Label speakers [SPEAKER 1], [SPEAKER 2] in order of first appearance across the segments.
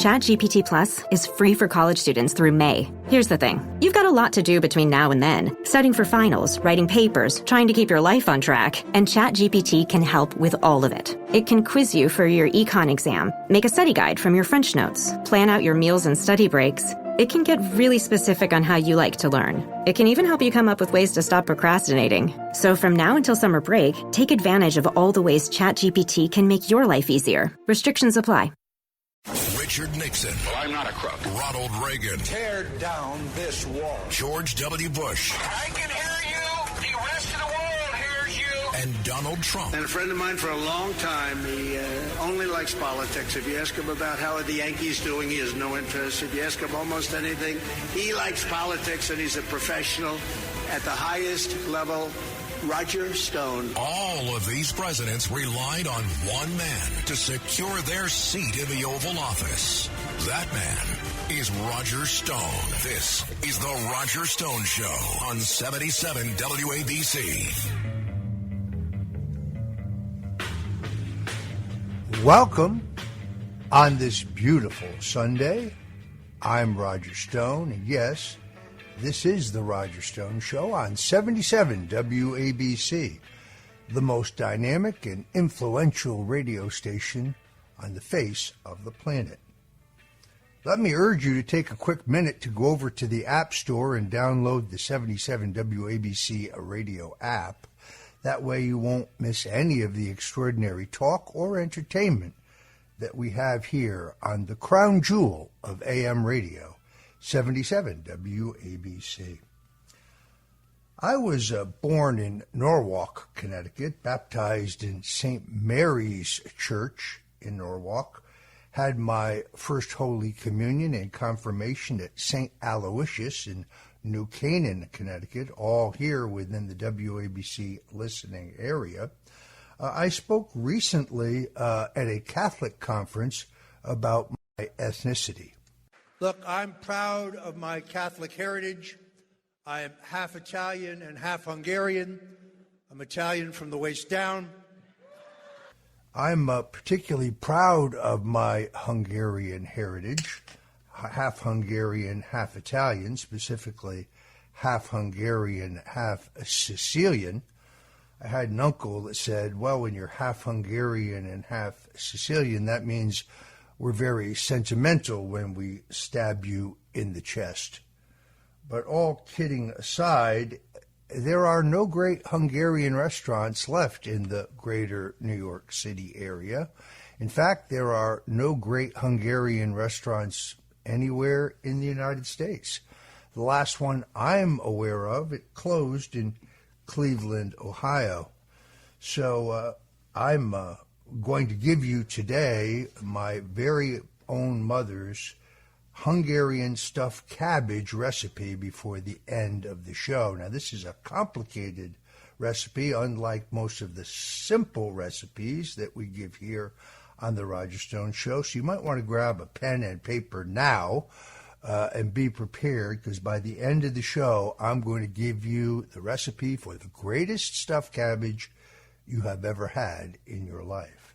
[SPEAKER 1] ChatGPT Plus is free for college students through May. Here's the thing. You've got a lot to do between now and then. Studying for finals, writing papers, trying to keep your life on track. And ChatGPT can help with all of it. It can quiz you for your econ exam, make a study guide from your French notes, plan out your meals and study breaks. It can get really specific on how you like to learn. It can even help you come up with ways to stop procrastinating. So from now until summer break, take advantage of all the ways ChatGPT can make your life easier. Restrictions apply.
[SPEAKER 2] Richard Nixon.
[SPEAKER 3] Well, I'm not a crook.
[SPEAKER 2] Ronald Reagan.
[SPEAKER 4] Tear down this wall.
[SPEAKER 2] George W. Bush.
[SPEAKER 3] I can hear you. The rest of the world hears you.
[SPEAKER 2] And Donald Trump.
[SPEAKER 5] And a friend of mine for a long time, he only likes politics. If you ask him about how the Yankees doing, he has no interest. If you ask him almost anything, he likes politics, and he's a professional at the highest level. Roger Stone.
[SPEAKER 2] All of these presidents relied on one man to secure their seat in the Oval Office. That man is Roger Stone. This is the Roger Stone Show on 77 WABC.
[SPEAKER 6] Welcome on this beautiful Sunday. I'm Roger Stone, and yes, this is the Roger Stone Show on 77 WABC, the most dynamic and influential radio station on the face of the planet. Let me urge you to take a quick minute to go over to the App Store and download the 77 WABC radio app. That way you won't miss any of the extraordinary talk or entertainment that we have here on the crown jewel of AM radio, 77 WABC. I was born in Norwalk, Connecticut, baptized in St. Mary's Church in Norwalk, had my first Holy Communion and confirmation at St. Aloysius in New Canaan, Connecticut, all here within the WABC listening area. I spoke recently at a Catholic conference about my ethnicity.
[SPEAKER 7] Look, I'm proud of my Catholic heritage. I am half Italian and half Hungarian. I'm Italian from the waist down.
[SPEAKER 6] I'm particularly proud of my Hungarian heritage, half Hungarian, half Italian, specifically half Hungarian, half Sicilian. I had an uncle that said, well, when you're half Hungarian and half Sicilian, that means we're very sentimental when we stab you in the chest. But all kidding aside, there are no great Hungarian restaurants left in the greater New York City area. In fact, there are no great Hungarian restaurants anywhere in the United States. The last one I'm aware of, it closed in Cleveland, Ohio. So I'm going to give you today my very own mother's Hungarian stuffed cabbage recipe before the end of the show. Now, this is a complicated recipe, unlike most of the simple recipes that we give here on the Roger Stone Show. So you might want to grab a pen and paper now and be prepared, because by the end of the show, I'm going to give you the recipe for the greatest stuffed cabbage you have ever had in your life.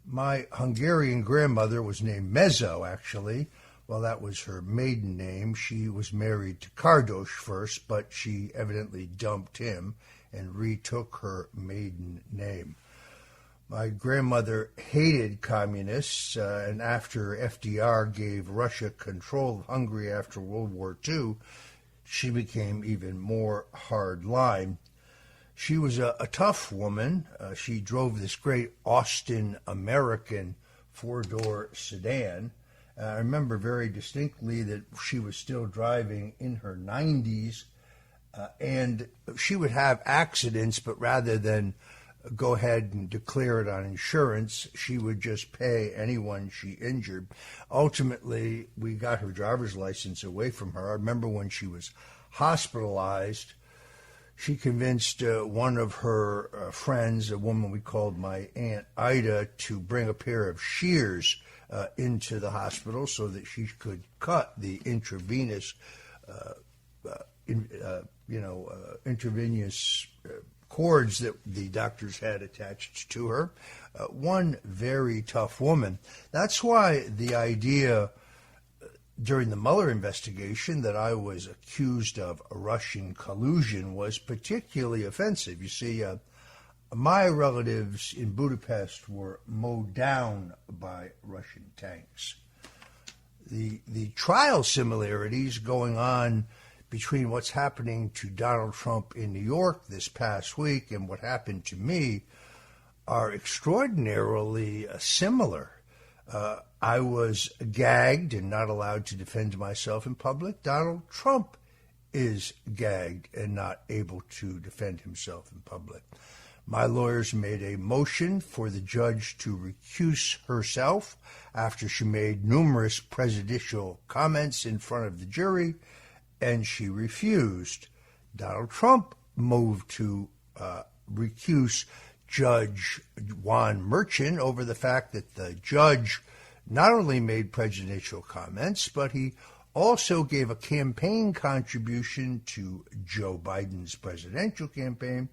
[SPEAKER 6] My Hungarian grandmother was named Mezzo, actually. Well, that was her maiden name. She was married to Kardos first, but she evidently dumped him and retook her maiden name. My grandmother hated communists, and after FDR gave Russia control of Hungary after World War II, she became even more hardline. She was a tough woman. She drove this great Austin American four-door sedan. I remember very distinctly that she was still driving in her 90s, and she would have accidents, but rather than go ahead and declare it on insurance, she would just pay anyone she injured. Ultimately, we got her driver's license away from her. I remember when she was hospitalized, she convinced one of her friends, a woman we called my Aunt Ida, to bring a pair of shears into the hospital so that she could cut the intravenous, intravenous cords that the doctors had attached to her. One very tough woman. That's why the idea during the Mueller investigation that I was accused of Russian collusion was particularly offensive. You see, my relatives in Budapest were mowed down by Russian tanks. The trial similarities going on between what's happening to Donald Trump in New York this past week and what happened to me are extraordinarily similar. I was gagged and not allowed to defend myself in public. Donald Trump is gagged and not able to defend himself in public. My lawyers made a motion for the judge to recuse herself after she made numerous prejudicial comments in front of the jury, and she refused. Donald Trump moved to recuse Judge Juan Merchan over the fact that the judge not only made prejudicial comments, but he also gave a campaign contribution to Joe Biden's presidential campaign,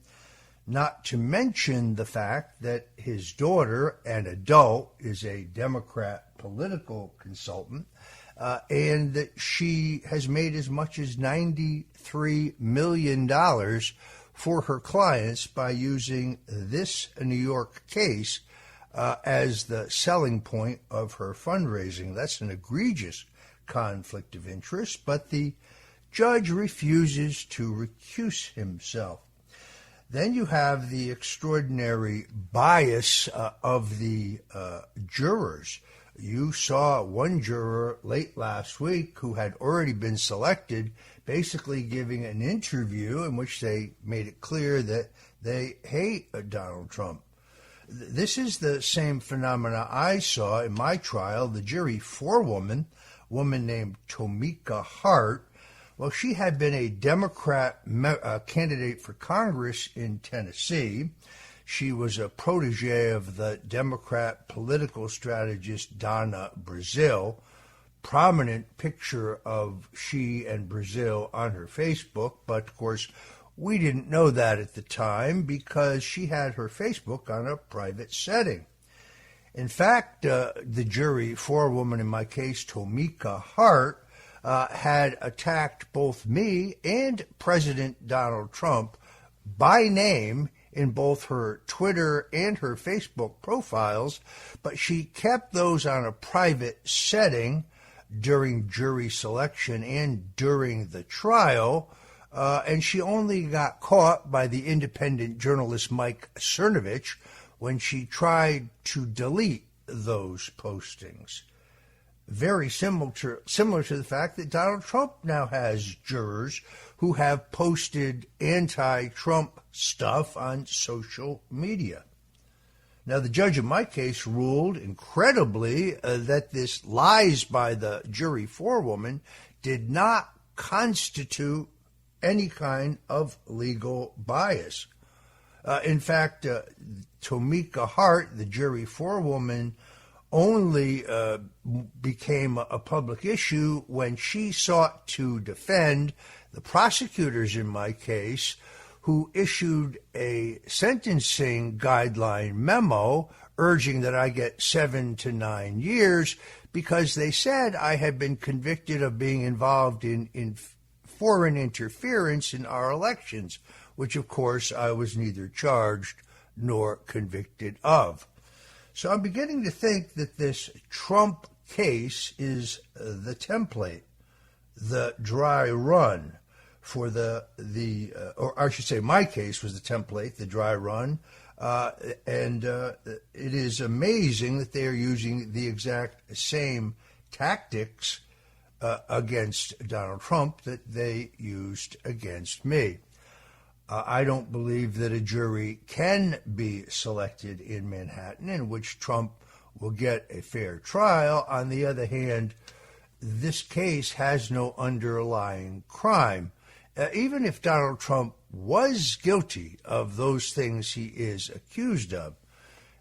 [SPEAKER 6] not to mention the fact that his daughter, an adult, is a Democrat political consultant, and that she has made as much as $93 million for her clients by using this New York case as the selling point of her fundraising. That's an egregious conflict of interest, but the judge refuses to recuse himself. Then you have the extraordinary bias of the jurors. You saw one juror late last week who had already been selected basically giving an interview in which they made it clear that they hate Donald Trump. This is the same phenomena I saw in my trial. The jury forewoman, a woman named Tomika Hart, well, she had been a Democrat candidate for Congress in Tennessee. She was a protege of the Democrat political strategist Donna Brazile. Prominent picture of she and Brazile on her Facebook, but of course we didn't know that at the time because she had her Facebook on a private setting. In fact, the jury forewoman in my case, Tomika Hart, had attacked both me and President Donald Trump by name in both her Twitter and her Facebook profiles, but she kept those on a private setting during jury selection and during the trial, and she only got caught by the independent journalist Mike Cernovich when she tried to delete those postings. Very similar to the fact that Donald Trump now has jurors who have posted anti-Trump stuff on social media. Now, the judge in my case ruled incredibly that this lies by the jury forewoman did not constitute any kind of legal bias. In fact, Tomika Hart, the jury forewoman, only became a public issue when she sought to defend the prosecutors in my case who issued a sentencing guideline memo urging that I get 7 to 9 years because they said I had been convicted of being involved in foreign interference in our elections, which of course I was neither charged nor convicted of. So I'm beginning to think that this Trump case is the template, the dry run for or I should say my case was the template, the dry run, and it is amazing that they are using the exact same tactics against Donald Trump that they used against me. I don't believe that a jury can be selected in Manhattan in which Trump will get a fair trial. On the other hand, this case has no underlying crime. Even if Donald Trump was guilty of those things he is accused of,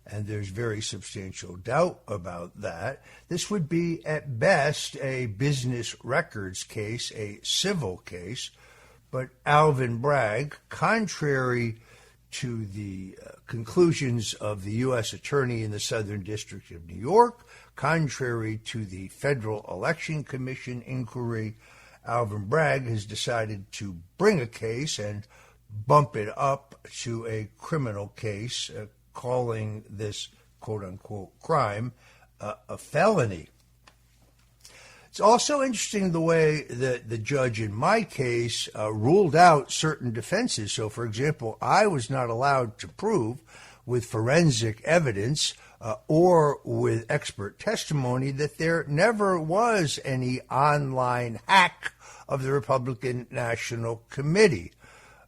[SPEAKER 6] and there's very substantial doubt about that, this would be at best a business records case, a civil case. But Alvin Bragg, contrary to the conclusions of the U.S. Attorney in the Southern District of New York, contrary to the Federal Election Commission inquiry. Alvin Bragg has decided to bring a case and bump it up to a criminal case, calling this quote-unquote crime a felony. It's also interesting the way that the judge in my case ruled out certain defenses. So, for example, I was not allowed to prove with forensic evidence or with expert testimony that there never was any online hack of the Republican National Committee.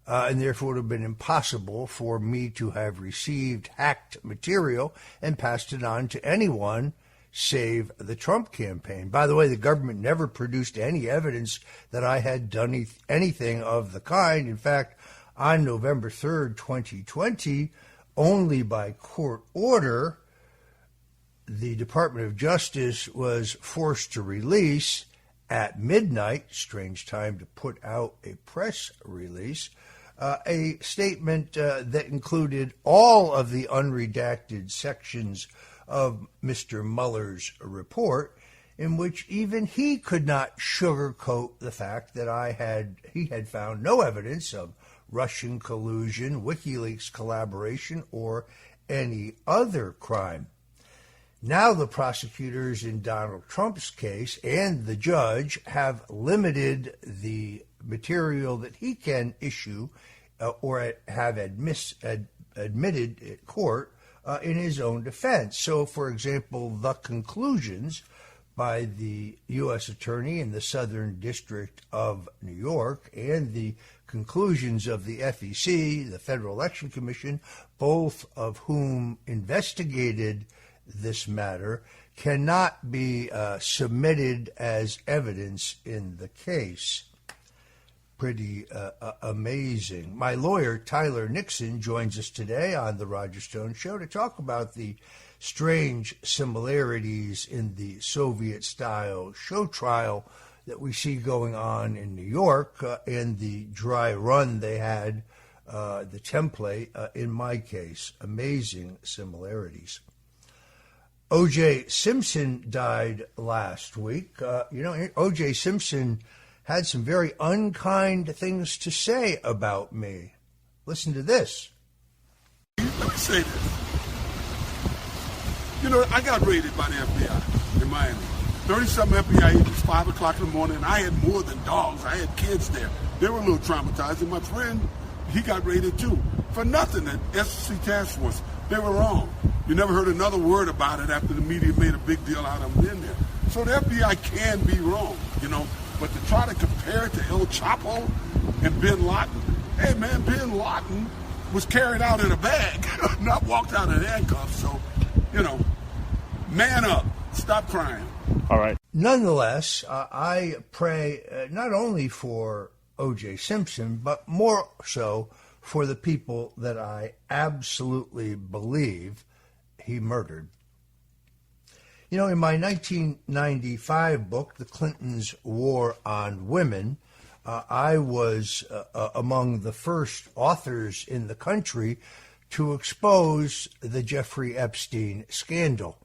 [SPEAKER 6] And therefore it would have been impossible for me to have received hacked material and passed it on to anyone save the Trump campaign. By the way, the government never produced any evidence that I had done anything of the kind. In fact, on November 3rd, 2020, only by court order, the Department of Justice was forced to release at midnight, strange time to put out a press release, a statement that included all of the unredacted sections of Mr. Mueller's report, in which even he could not sugarcoat the fact that he had found no evidence of Russian collusion, WikiLeaks collaboration, or any other crime. Now the prosecutors in Donald Trump's case and the judge have limited the material that he can issue or have admitted at court in his own defense. So, for example, the conclusions by the U.S. Attorney in the Southern District of New York and the conclusions of the FEC, the Federal Election Commission, both of whom investigated this matter, cannot be submitted as evidence in the case. Pretty amazing. My lawyer, Tyler Nixon, joins us today on the Roger Stone Show to talk about the strange similarities in the Soviet-style show trial that we see going on in New York and the dry run they had, the template, in my case. Amazing similarities. O.J. Simpson died last week. O.J. Simpson had some very unkind things to say about me. Listen to this.
[SPEAKER 8] Let me say this. I got raided by the FBI in Miami. 30-something FBI agents, 5 o'clock in the morning. I had more than dogs. I had kids there. They were a little traumatized. And my friend, he got raided too. For nothing, that SEC task force, they were wrong. You never heard another word about it after the media made a big deal out of them in there. So the FBI can be wrong, But to try to compare it to El Chapo and Bin Laden, hey, man, Bin Laden was carried out in a bag, not walked out in handcuffs. So, man up. Stop crying.
[SPEAKER 9] All right.
[SPEAKER 6] Nonetheless, I pray not only for O.J. Simpson, but more so for the people that I absolutely believe he murdered. In my 1995 book, The Clintons' War on Women, I was among the first authors in the country to expose the Jeffrey Epstein scandal.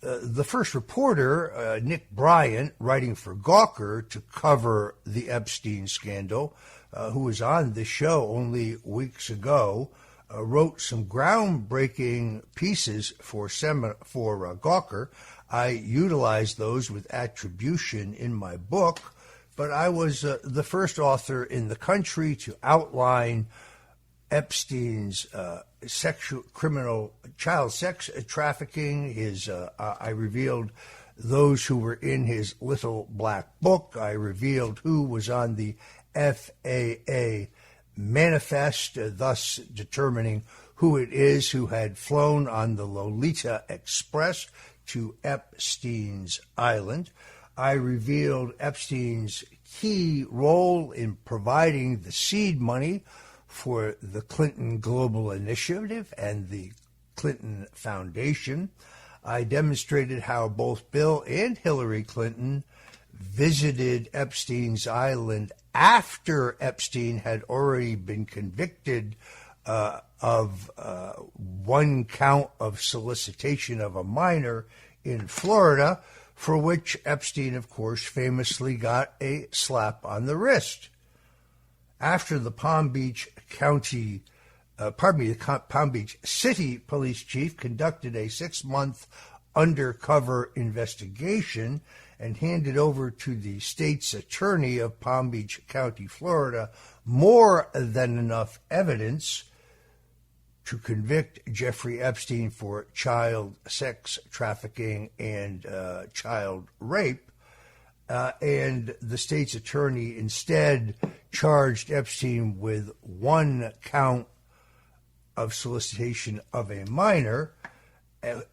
[SPEAKER 6] The first reporter, Nick Bryant, writing for Gawker to cover the Epstein scandal, who was on this show only weeks ago, wrote some groundbreaking pieces for Gawker. I utilized those with attribution in my book, but I was the first author in the country to outline Epstein's criminal child sex trafficking. I revealed those who were in his little black book. I revealed who was on the FAA manifest, thus determining who it is who had flown on the Lolita Express to Epstein's Island. I revealed Epstein's key role in providing the seed money for the Clinton Global Initiative and the Clinton Foundation. I demonstrated how both Bill and Hillary Clinton visited Epstein's Island after Epstein had already been convicted of one count of solicitation of a minor in Florida, for which Epstein, of course, famously got a slap on the wrist. After the Palm Beach City police chief conducted a 6-month undercover investigation and handed over to the state's attorney of Palm Beach County, Florida, more than enough evidence to convict Jeffrey Epstein for child sex trafficking and child rape. And the state's attorney instead charged Epstein with 1 count of solicitation of a minor,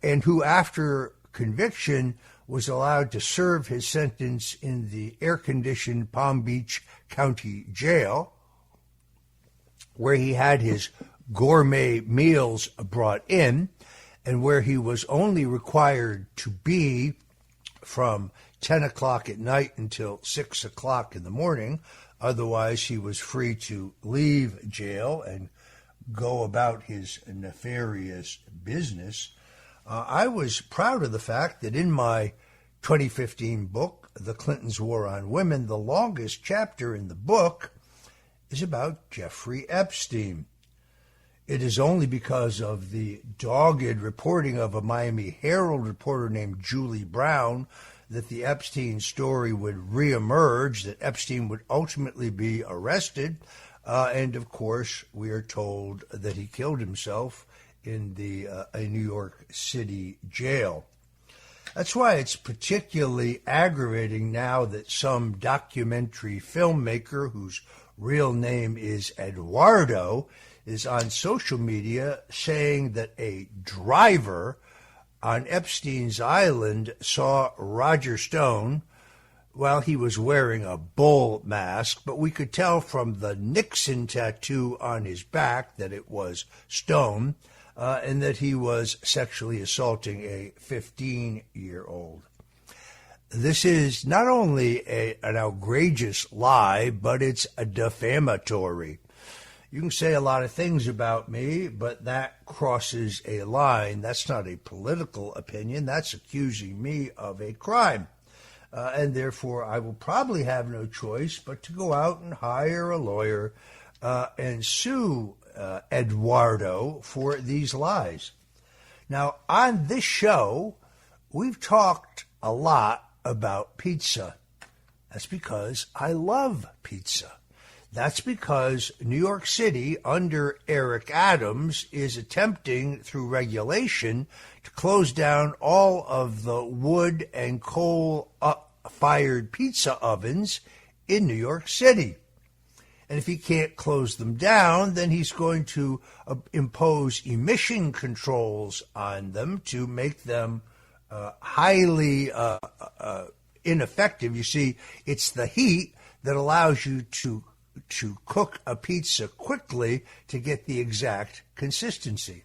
[SPEAKER 6] and who, after conviction, was allowed to serve his sentence in the air-conditioned Palm Beach County Jail, where he had his gourmet meals brought in, and where he was only required to be from 10 o'clock at night until 6 o'clock in the morning. Otherwise, he was free to leave jail and go about his nefarious business. I was proud of the fact that in my 2015 book, The Clintons' War on Women, the longest chapter in the book is about Jeffrey Epstein. It is only because of the dogged reporting of a Miami Herald reporter named Julie Brown that the Epstein story would reemerge, that Epstein would ultimately be arrested, and of course we are told that he killed himself in a New York City jail. That's why it's particularly aggravating now that some documentary filmmaker whose real name is Eduardo is on social media saying that a driver on Epstein's Island saw Roger Stone while he was wearing a bull mask, but we could tell from the Nixon tattoo on his back that it was Stone, and that he was sexually assaulting a 15-year-old. This is not only an outrageous lie, but it's a defamatory. You can say a lot of things about me, but that crosses a line. That's not a political opinion. That's accusing me of a crime. And therefore, I will probably have no choice but to go out and hire a lawyer and sue Eduardo for these lies. Now, on this show, we've talked a lot about pizza. That's because I love pizza. That's because New York City, under Eric Adams, is attempting, through regulation, to close down all of the wood and coal-fired pizza ovens in New York City. And if he can't close them down, then he's going to impose emission controls on them to make them highly ineffective. You see, it's the heat that allows you to cook a pizza quickly to get the exact consistency.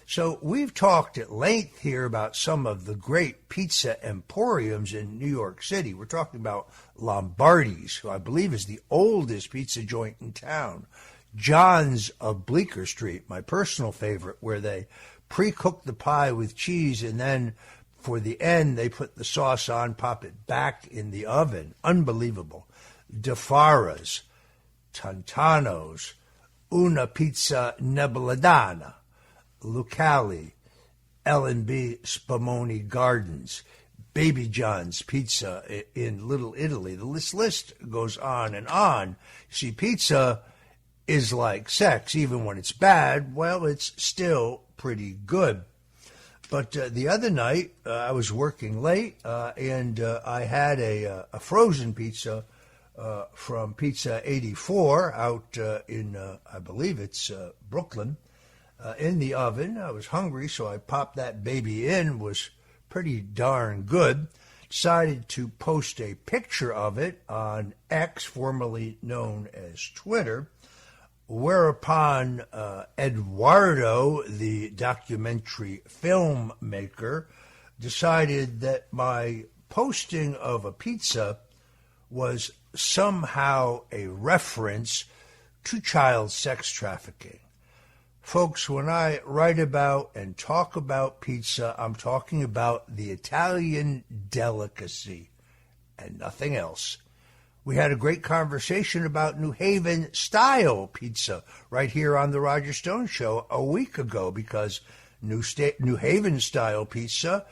[SPEAKER 6] So we've talked at length here about some of the great pizza emporiums in New York City. We're talking about Lombardi's, who I believe is the oldest pizza joint in town. John's of Bleecker Street, my personal favorite, where they pre-cook the pie with cheese and then for the end they put the sauce on, pop it back in the oven. Unbelievable. DeFara's, Tantano's, Una Pizza Nebelladana, Lucali, L&B Spumoni Gardens, Baby John's Pizza in Little Italy. The list goes on and on. See, pizza is like sex. Even when it's bad, well, it's still pretty good. But the other night, I was working late, and I had a frozen pizza from Pizza 84 out in, I believe it's Brooklyn, in the oven. I was hungry, so I popped that baby in. Was pretty darn good. Decided to post a picture of it on X, formerly known as Twitter, whereupon Eduardo, the documentary filmmaker, decided that my posting of a pizza was somehow a reference to child sex trafficking. Folks, when I write about and talk about pizza, I'm talking about the Italian delicacy and nothing else. We had a great conversation about New Haven-style pizza right here on the Roger Stone Show a week ago, because New Haven-style pizza,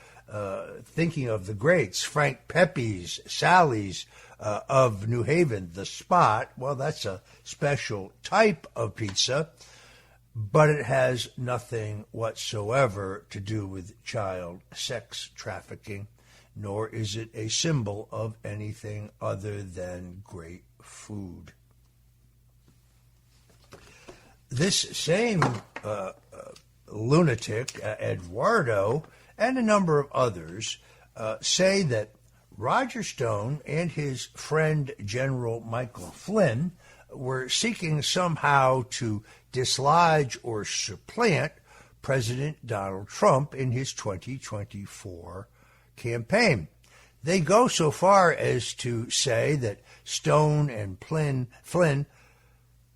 [SPEAKER 6] thinking of the greats, Frank Pepe's, Sally's of New Haven, the Spot, well, that's a special type of pizza, but it has nothing whatsoever to do with child sex trafficking, nor is it a symbol of anything other than great food. This same lunatic, Eduardo, and a number of others say that Roger Stone and his friend General Michael Flynn were seeking somehow to dislodge or supplant President Donald Trump in his 2024 campaign. They go so far as to say that Stone and Flynn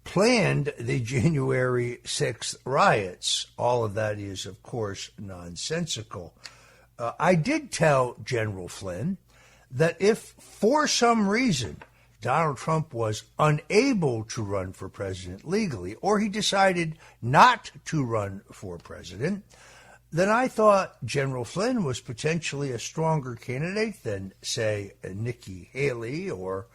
[SPEAKER 6] planned the January 6th riots. All of that is, of course, nonsensical. I did tell General Flynn that if for some reason Donald Trump was unable to run for president legally, or he decided not to run for president, then I thought General Flynn was potentially a stronger candidate than, say, Nikki Haley or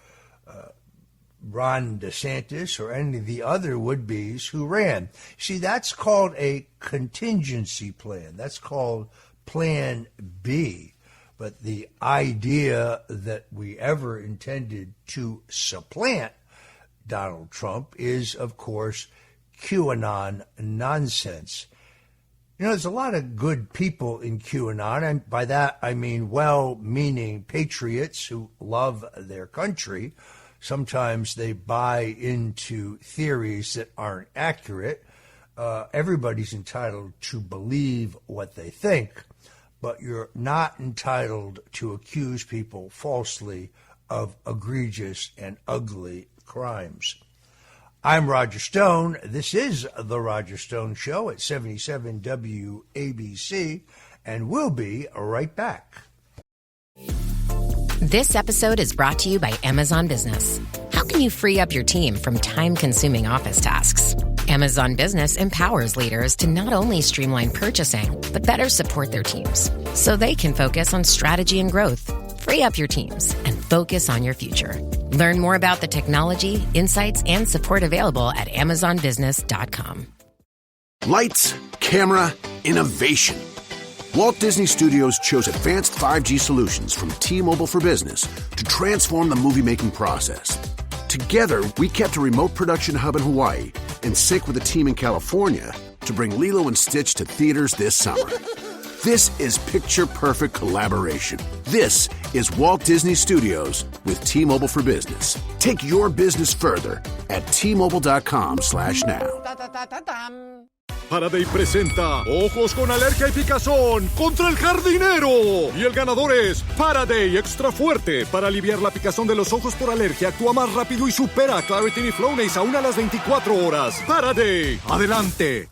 [SPEAKER 6] Ron DeSantis or any of the other would-bes who ran. See, that's called a contingency plan. That's called Plan B. But the idea that we ever intended to supplant Donald Trump is, of course, QAnon nonsense. You know, there's a lot of good people in QAnon, and by that I mean well-meaning patriots who love their country. Sometimes they buy into theories that aren't accurate. Everybody's entitled to believe what they think, but you're not entitled to accuse people falsely of egregious and ugly crimes. I'm Roger Stone. This is The Roger Stone Show at 77 WABC, and we'll be right back.
[SPEAKER 9] This episode is brought to you by Amazon Business. How can you free up your team from time-consuming office tasks? Amazon Business empowers leaders to not only streamline purchasing, but better support their teams so they can focus on strategy and growth. Free up your teams and focus on your future. Learn more about the technology, insights, and support available at amazonbusiness.com.
[SPEAKER 10] Lights, camera, innovation. Walt Disney Studios chose advanced 5G solutions from T-Mobile for Business to transform the movie-making process. Together, we kept a remote production hub in Hawaii and sync with a team in California to bring Lilo and Stitch to theaters this summer. This is picture-perfect collaboration. This is Walt Disney Studios with T-Mobile for Business. Take your business further at T-Mobile.com/now.
[SPEAKER 11] Faraday presenta Ojos con Alergia y Picazón contra el jardinero. Y el ganador es Faraday Extra Fuerte. Para aliviar la picazón de los ojos por alergia, actúa más rápido y supera a Claritin y Flonase aún a las 24 horas. Faraday, adelante.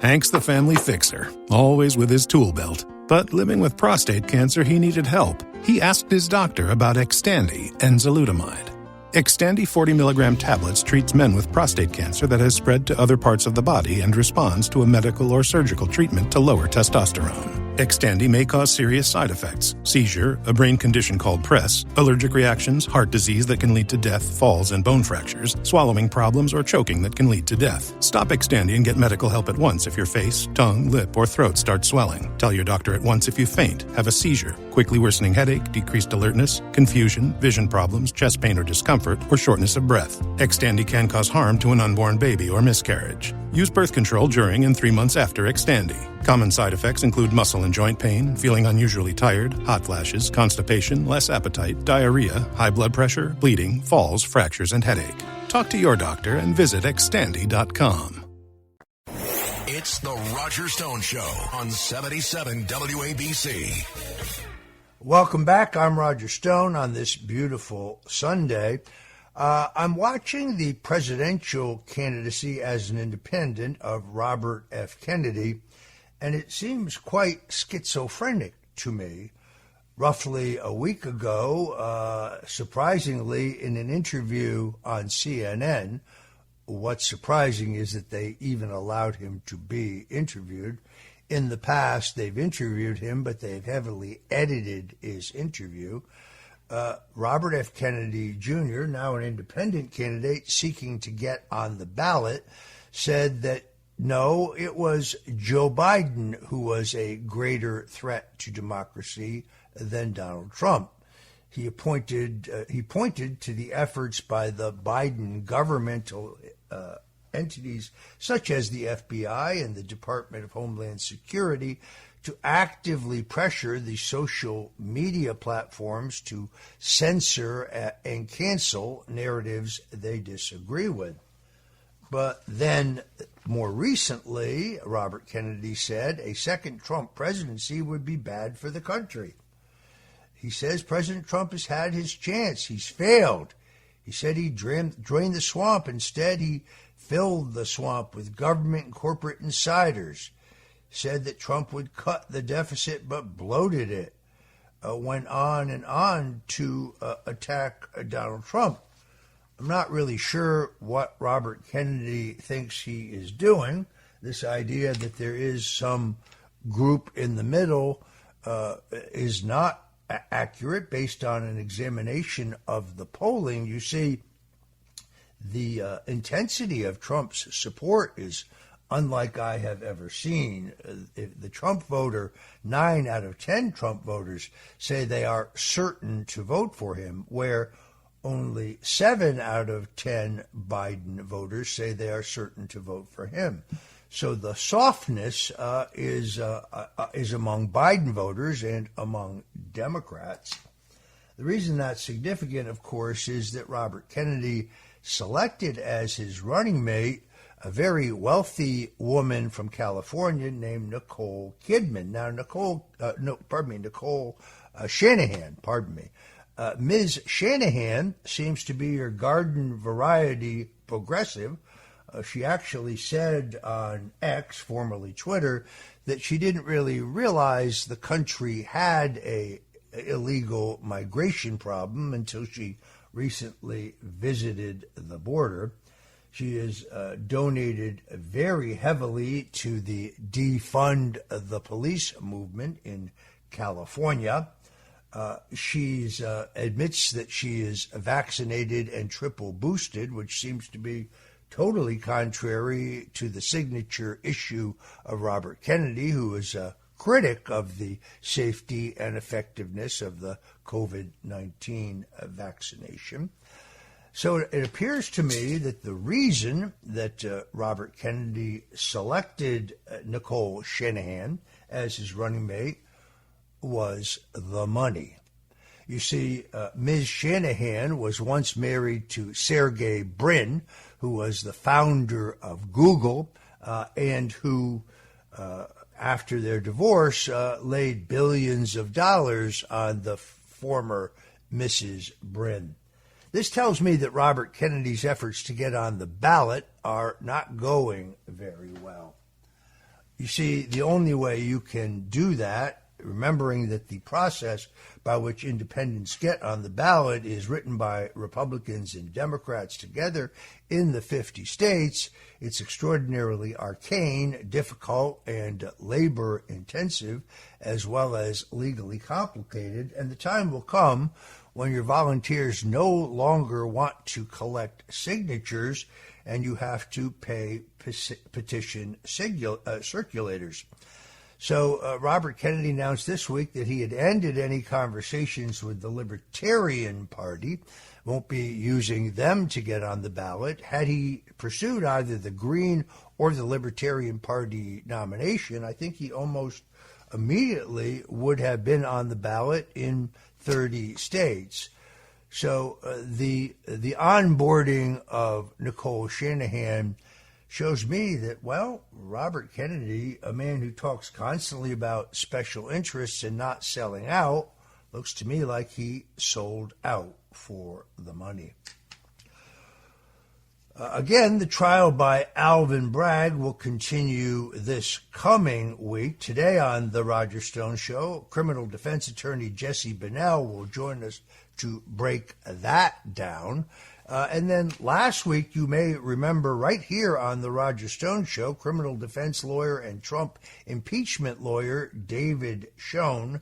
[SPEAKER 12] Hank's the family fixer, always with his tool belt. But living with prostate cancer, he needed help. He asked his doctor about Xtandi and enzalutamide. Xtandi 40 milligram tablets treats men with prostate cancer that has spread to other parts of the body and responds to a medical or surgical treatment to lower testosterone. Xtandi may cause serious side effects: seizure, a brain condition called PRESS, allergic reactions, heart disease that can lead to death, falls and bone fractures, swallowing problems, or choking that can lead to death. Stop Xtandi and get medical help at once if your face, tongue, lip, or throat start swelling. Tell your doctor at once if you faint, have a seizure, quickly worsening headache, decreased alertness, confusion, vision problems, chest pain or discomfort, or shortness of breath. Xtandi can cause harm to an unborn baby or miscarriage. Use birth control during and 3 months after Xtandi. Common side effects include muscle and joint pain, feeling unusually tired, hot flashes, constipation, less appetite, diarrhea, high blood pressure, bleeding, falls, fractures, and headache. Talk to your doctor and visit Xtandi.com.
[SPEAKER 2] It's the Roger Stone Show on 77 WABC.
[SPEAKER 6] Welcome back. I'm Roger Stone on this beautiful Sunday. I'm watching the presidential candidacy as an independent of Robert F. Kennedy, and it seems quite schizophrenic to me. Roughly a week ago, surprisingly, in an interview on CNN, what's surprising is that they even allowed him to be interviewed. In the past, they've interviewed him, but they've heavily edited his interview. Robert F. Kennedy Jr., now an independent candidate seeking to get on the ballot, said that no, it was Joe Biden who was a greater threat to democracy than Donald Trump. He pointed to the efforts by the Biden governmental entities such as the FBI and the Department of Homeland Security to actively pressure the social media platforms to censor and cancel narratives they disagree with. But then, more recently, Robert Kennedy said a second Trump presidency would be bad for the country. He says President Trump has had his chance. He's failed. He said he drained the swamp. Instead, he filled the swamp with government and corporate insiders. Said that Trump would cut the deficit but bloated it. Went on and on to attack Donald Trump. I'm not really sure what Robert Kennedy thinks he is doing. This idea that there is some group in the middle is not accurate based on an examination of the polling. You see, the intensity of Trump's support is unlike I have ever seen. The Trump voter, 9 out of 10 Trump voters say they are certain to vote for him, where only 7 out of 10 Biden voters say they are certain to vote for him. So the softness is among Biden voters and among Democrats. The reason that's significant, of course, is that Robert Kennedy selected as his running mate a very wealthy woman from California named Nicole Kidman. Now, Nicole Shanahan, Ms. Shanahan seems to be your garden variety progressive. She actually said on X, formerly Twitter, that she didn't really realize the country had a illegal migration problem until she recently visited the border. She has donated very heavily to the Defund the Police movement in California. She admits that she is vaccinated and triple boosted, which seems to be totally contrary to the signature issue of Robert Kennedy, who is a critic of the safety and effectiveness of the COVID-19 vaccination. So it appears to me that the reason that Robert Kennedy selected Nicole Shanahan as his running mate was the money. You see, Ms. Shanahan was once married to Sergey Brin, who was the founder of Google, and who, after their divorce, laid billions of dollars on the former Mrs. Brin. This tells me that Robert Kennedy's efforts to get on the ballot are not going very well. You see, the only way you can do that, remembering that the process by which independents get on the ballot is written by Republicans and Democrats together in the 50 states, it's extraordinarily arcane, difficult, and labor-intensive, as well as legally complicated, and the time will come when your volunteers no longer want to collect signatures and you have to pay petition circulators. So Robert Kennedy announced this week that he had ended any conversations with the Libertarian Party, won't be using them to get on the ballot. Had he pursued either the Green or the Libertarian Party nomination, I think he almost immediately would have been on the ballot in 30 states. So the onboarding of Nicole Shanahan shows me that, well, Robert Kennedy, a man who talks constantly about special interests and not selling out, looks to me like he sold out for the money. Again, the trial by Alvin Bragg will continue this coming week. Today on The Roger Stone Show, criminal defense attorney Jesse Bunnell will join us to break that down. And then last week, you may remember right here on The Roger Stone Show, criminal defense lawyer and Trump impeachment lawyer David Schoen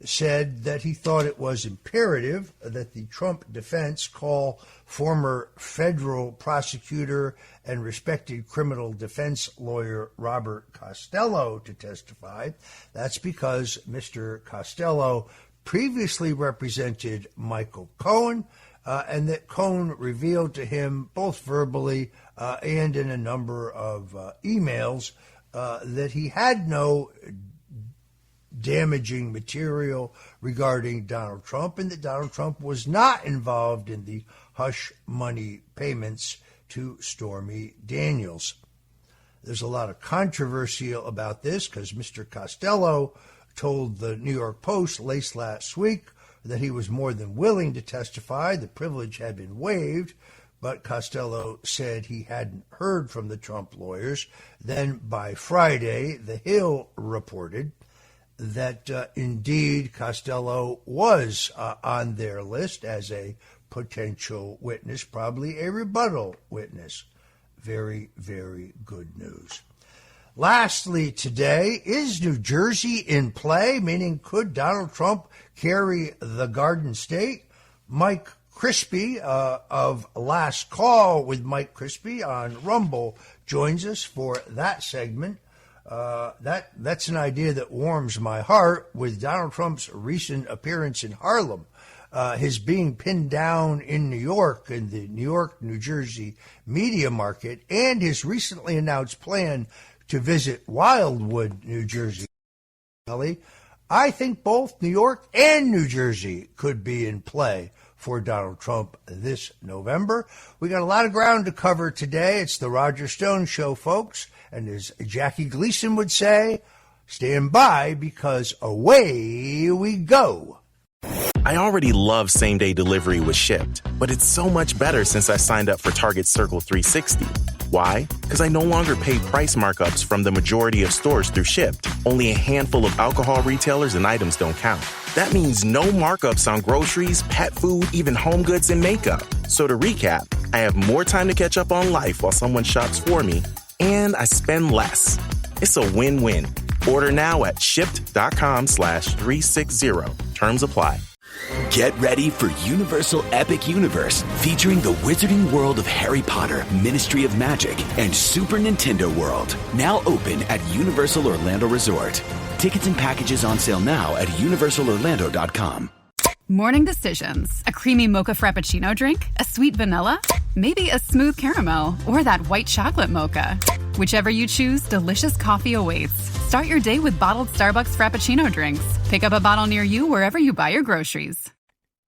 [SPEAKER 6] said that he thought it was imperative that the Trump defense call former federal prosecutor and respected criminal defense lawyer Robert Costello to testify. That's because Mr. Costello previously represented Michael Cohen, and that Cohen revealed to him, both verbally and in a number of emails, that he had no damaging material regarding Donald Trump, and that Donald Trump was not involved in the hush money payments to Stormy Daniels. There's a lot of controversy about this because Mr. Costello told the New York Post late last week that he was more than willing to testify. The privilege had been waived, but Costello said he hadn't heard from the Trump lawyers. Then by Friday, The Hill reported that indeed Costello was on their list as a potential witness, probably a rebuttal witness. Very, very good news. Lastly today, is New Jersey in play? Meaning, could Donald Trump carry the Garden State? Mike Crispi of Last Call with Mike Crispi on Rumble joins us for that segment. That's an idea that warms my heart with Donald Trump's recent appearance in Harlem, his being pinned down in New York, in the New York-New Jersey media market, and his recently announced plan to visit Wildwood, New Jersey. I think both New York and New Jersey could be in play for Donald Trump this November. We got a lot of ground to cover today. It's the Roger Stone Show, folks. And as Jackie Gleason would say, stand by because away we go.
[SPEAKER 13] I already love same-day delivery with Shipt, but it's so much better since I signed up for Target Circle 360. Why? Because I no longer pay price markups from the majority of stores through Shipt. Only a handful of alcohol retailers and items don't count. That means no markups on groceries, pet food, even home goods and makeup. So to recap, I have more time to catch up on life while someone shops for me, and I spend less. It's a win-win. Order now at shipt.com/360. Terms apply.
[SPEAKER 14] Get ready for Universal Epic Universe, featuring the wizarding world of Harry Potter, Ministry of Magic, and Super Nintendo World. Now open at Universal Orlando Resort. Tickets and packages on sale now at universalorlando.com.
[SPEAKER 15] Morning decisions. A creamy mocha frappuccino drink? A sweet vanilla? Maybe a smooth caramel? Or that white chocolate mocha? Whichever you choose, delicious coffee awaits. Start your day with bottled Starbucks Frappuccino drinks. Pick up a bottle near you wherever you buy your groceries.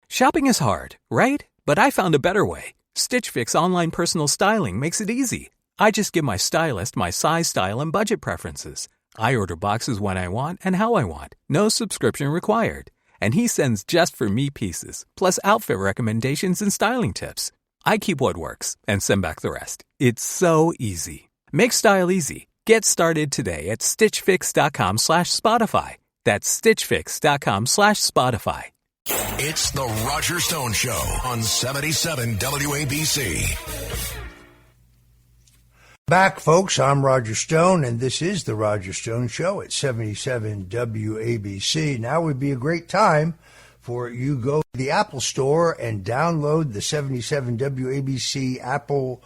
[SPEAKER 16] Shopping is hard, right? But I found a better way. Stitch Fix online personal styling makes it easy. I just give my stylist my size, style, and budget preferences. I order boxes when I want and how I want. No subscription required. And he sends just for me pieces, plus outfit recommendations and styling tips. I keep what works and send back the rest. It's so easy. Make style easy. Get started today at StitchFix.com/Spotify. That's StitchFix.com/Spotify.
[SPEAKER 2] It's the Roger Stone Show on 77 WABC.
[SPEAKER 6] Back, folks. I'm Roger Stone, and this is the Roger Stone Show at 77 WABC. Now would be a great time for you to go to the Apple Store and download the 77 WABC Apple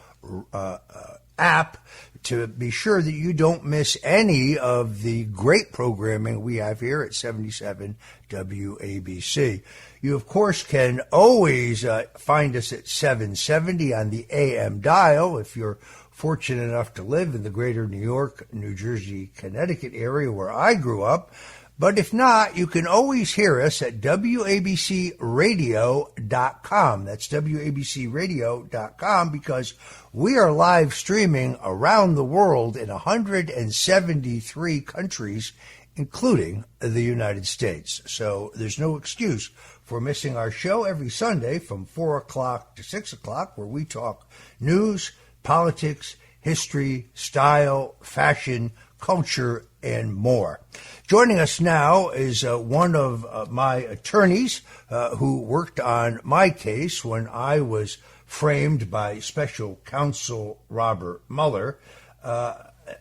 [SPEAKER 6] app to be sure that you don't miss any of the great programming we have here at 77 WABC. You, of course, can always find us at 770 on the AM dial if you're fortunate enough to live in the greater New York, New Jersey, Connecticut area where I grew up. But if not, you can always hear us at WABCRadio.com. That's WABCRadio.com because we are live streaming around the world in 173 countries, including the United States. So there's no excuse for missing our show every Sunday from 4 o'clock to 6 o'clock, where we talk news, politics, history, style, fashion, culture, and more. Joining us now is one of my attorneys who worked on my case when I was framed by special counsel Robert Mueller,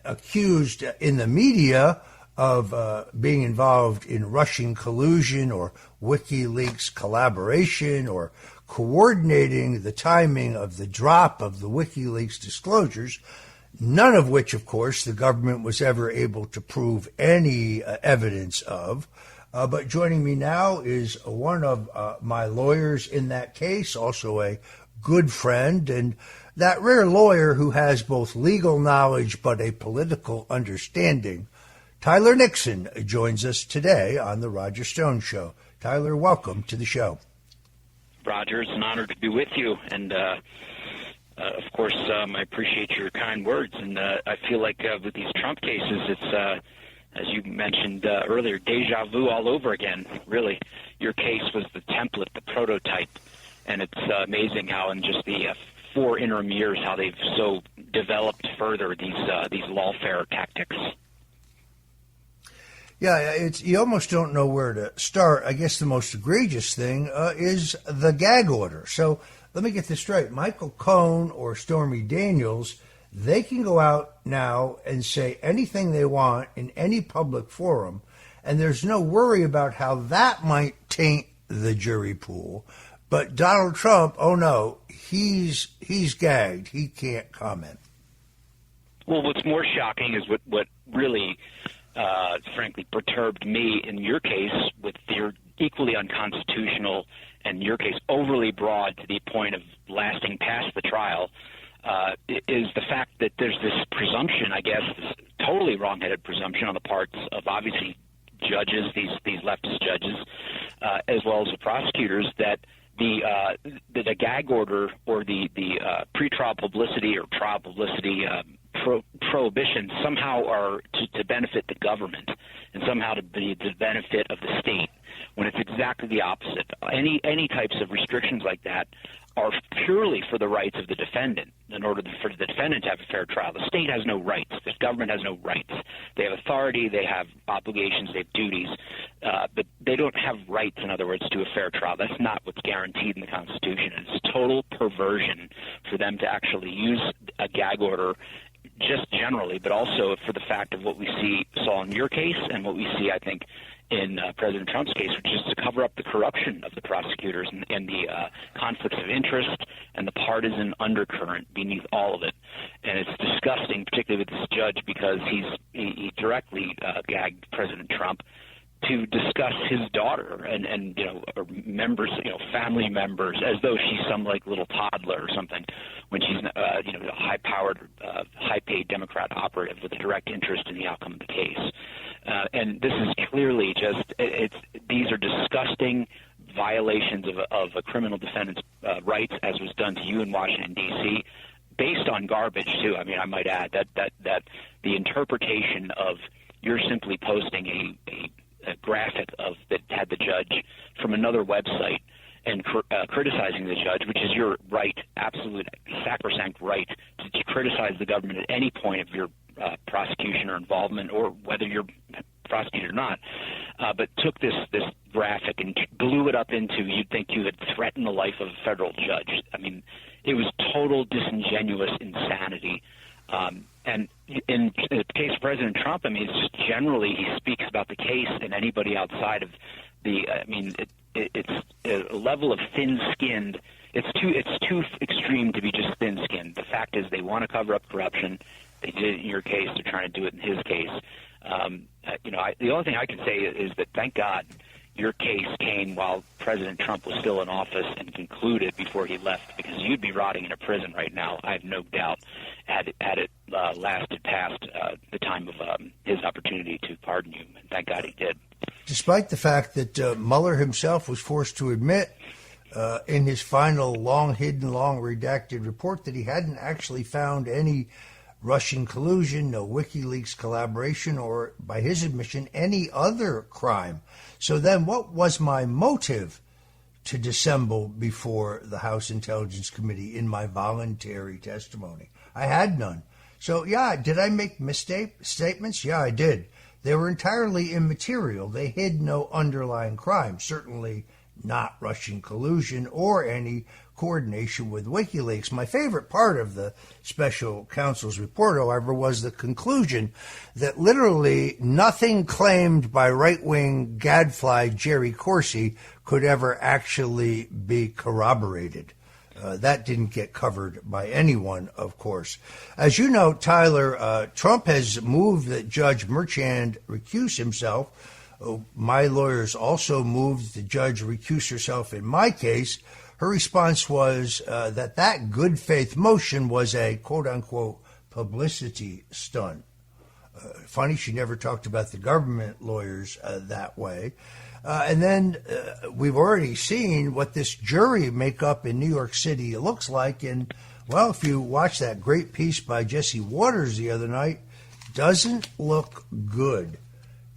[SPEAKER 6] accused in the media of being involved in Russian collusion or WikiLeaks collaboration or coordinating the timing of the drop of the WikiLeaks disclosures, none of which, of course, the government was ever able to prove any evidence of. But joining me now is one of my lawyers in that case, also a good friend, and that rare lawyer who has both legal knowledge but a political understanding. Tyler Nixon joins us today on The Roger Stone Show. Tyler, welcome to the show.
[SPEAKER 17] Roger, it's an honor to be with you, and of course, I appreciate your kind words, and I feel like with these Trump cases, it's, as you mentioned earlier, deja vu all over again, really. Your case was the template, the prototype, and it's amazing how in just the 4 interim years, how they've so developed further these lawfare tactics.
[SPEAKER 6] Yeah, you almost don't know where to start. I guess the most egregious thing is the gag order. So let me get this straight. Michael Cohen or Stormy Daniels, they can go out now and say anything they want in any public forum, and there's no worry about how that might taint the jury pool. But Donald Trump, oh no, he's gagged. He can't comment.
[SPEAKER 17] Well, what's more shocking is what really frankly perturbed me in your case with your equally unconstitutional and your case overly broad to the point of lasting past the trial is the fact that there's this presumption, I guess, this totally wrong-headed presumption on the parts of obviously judges, these leftist judges, as well as the prosecutors, that the gag order or the pretrial publicity or trial publicity prohibition somehow are to benefit the government and somehow to be the benefit of the state, when it's exactly the opposite. Any types of restrictions like that are purely for the rights of the defendant, in order for the defendant to have a fair trial. The state has no rights. The government has no rights. They have authority, they have obligations, they have duties, but they don't have rights, in other words, to a fair trial. That's not what's guaranteed in the Constitution. It's total perversion for them to actually use a gag order just generally, but also for the fact of what we saw in your case and what we see, I think, in President Trump's case, which is to cover up the corruption of the prosecutors and the conflicts of interest and the partisan undercurrent beneath all of it. And it's disgusting, particularly with this judge, because he directly gagged President Trump to discuss his daughter and members, family members, as though she's some like little toddler or something, when she's a high-powered, high-paid Democrat operative with a direct interest in the outcome of the case. And this is clearly these are disgusting violations of a criminal defendant's rights, as was done to you in Washington, D.C., based on garbage, too. I mean, I might add that the interpretation of you're simply posting a graphic that had the judge from another website and criticizing the judge, which is your right, absolute sacrosanct right to criticize the government at any point of your prosecution or involvement, or whether you're prosecuted or not, but took this graphic and blew it up into, you'd think you had threatened the life of a federal judge. I mean, it was total disingenuous insanity. And in the case of President Trump, I mean, it's just generally he speaks about the case, and anybody outside of it's a level of thin-skinned. It's too extreme to be just thin-skinned. The fact is, they want to cover up corruption. They did it in your case. They're trying to do it in his case. The only thing I can say is that, thank God, your case came while President Trump was still in office and concluded before he left, because you'd be rotting in a prison right now, I have no doubt, had it lasted past the time of his opportunity to pardon you. And thank God he did.
[SPEAKER 6] Despite the fact that Mueller himself was forced to admit in his final long-hidden, long-redacted report that he hadn't actually found any Russian collusion, no WikiLeaks collaboration, or, by his admission, any other crime. So then what was my motive to dissemble before the House Intelligence Committee in my voluntary testimony? I had none. So, yeah, did I make statements? Yeah, I did. They were entirely immaterial. They hid no underlying crime, certainly not Russian collusion or any coordination with WikiLeaks. My favorite part of the special counsel's report, however, was the conclusion that literally nothing claimed by right-wing gadfly Jerry Corsi could ever actually be corroborated. That didn't get covered by anyone, of course. As you know, Tyler, Trump has moved that Judge Merchan recuse himself. My lawyers also moved the judge recuse herself in my case. Her response was that good faith motion was a quote-unquote publicity stunt. Funny, she never talked about the government lawyers that way. And then we've already seen what this jury makeup in New York City looks like. And, well, if you watch that great piece by Jesse Waters the other night, doesn't look good.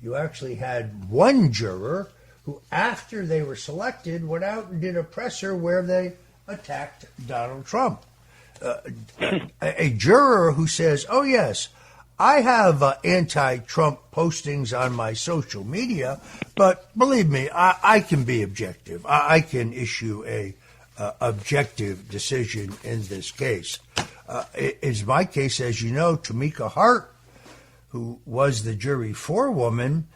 [SPEAKER 6] You actually had one juror who, after they were selected, went out and did a presser where they attacked Donald Trump. A juror who says, oh, yes, I have anti-Trump postings on my social media, but believe me, I can be objective. I can issue a objective decision in this case. It's my case, as you know, Tamika Hart, who was the jury forewoman,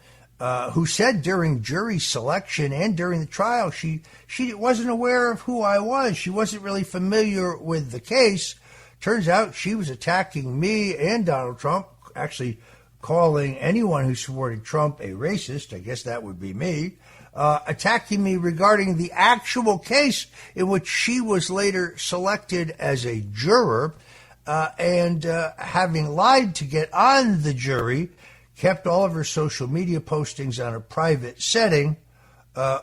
[SPEAKER 6] who said during jury selection and during the trial she wasn't aware of who I was. She wasn't really familiar with the case. Turns out she was attacking me and Donald Trump, actually calling anyone who supported Trump a racist. I guess that would be me. Attacking me regarding the actual case in which she was later selected as a juror, and having lied to get on the jury, kept all of her social media postings on a private setting,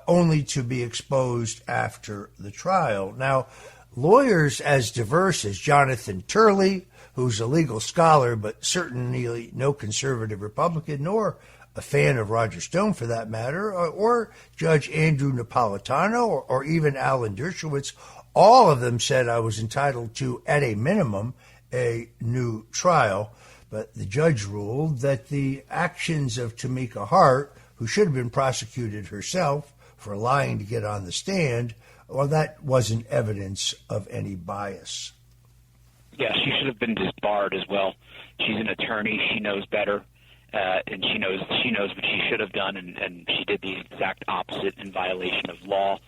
[SPEAKER 6] only to be exposed after the trial. Now, lawyers as diverse as Jonathan Turley, who's a legal scholar but certainly no conservative Republican, nor a fan of Roger Stone for that matter, or Judge Andrew Napolitano, or even Alan Dershowitz, all of them said I was entitled to, at a minimum, a new trial. But the judge ruled that the actions of Tamika Hart, who should have been prosecuted herself for lying to get on the stand, well, that wasn't evidence of any bias.
[SPEAKER 17] Yeah, she should have been disbarred as well. She's an attorney. She knows better, and she knows what she should have done, and she did the exact opposite in violation of law.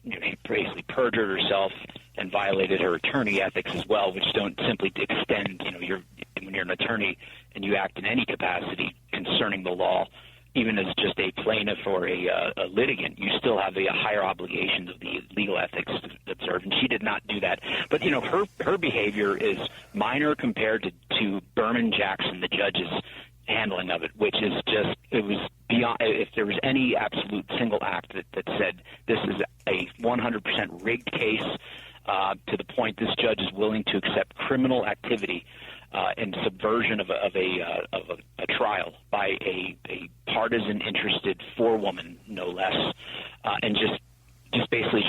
[SPEAKER 17] She basically perjured herself and violated her attorney ethics as well, which don't simply extend. When you're an attorney and you act in any capacity concerning the law, even as just a plaintiff or a litigant, you still have the higher obligations of the legal ethics to observe, and she did not do that. But, her behavior is minor compared to Berman Jackson, the judge's handling of it, which is just, it was beyond, if there was any absolute single act that said this is a 100% rigged case, to the point this judge is willing to accept criminal activity and subversion of a trial by a partisan interested forewoman, no less, and just basically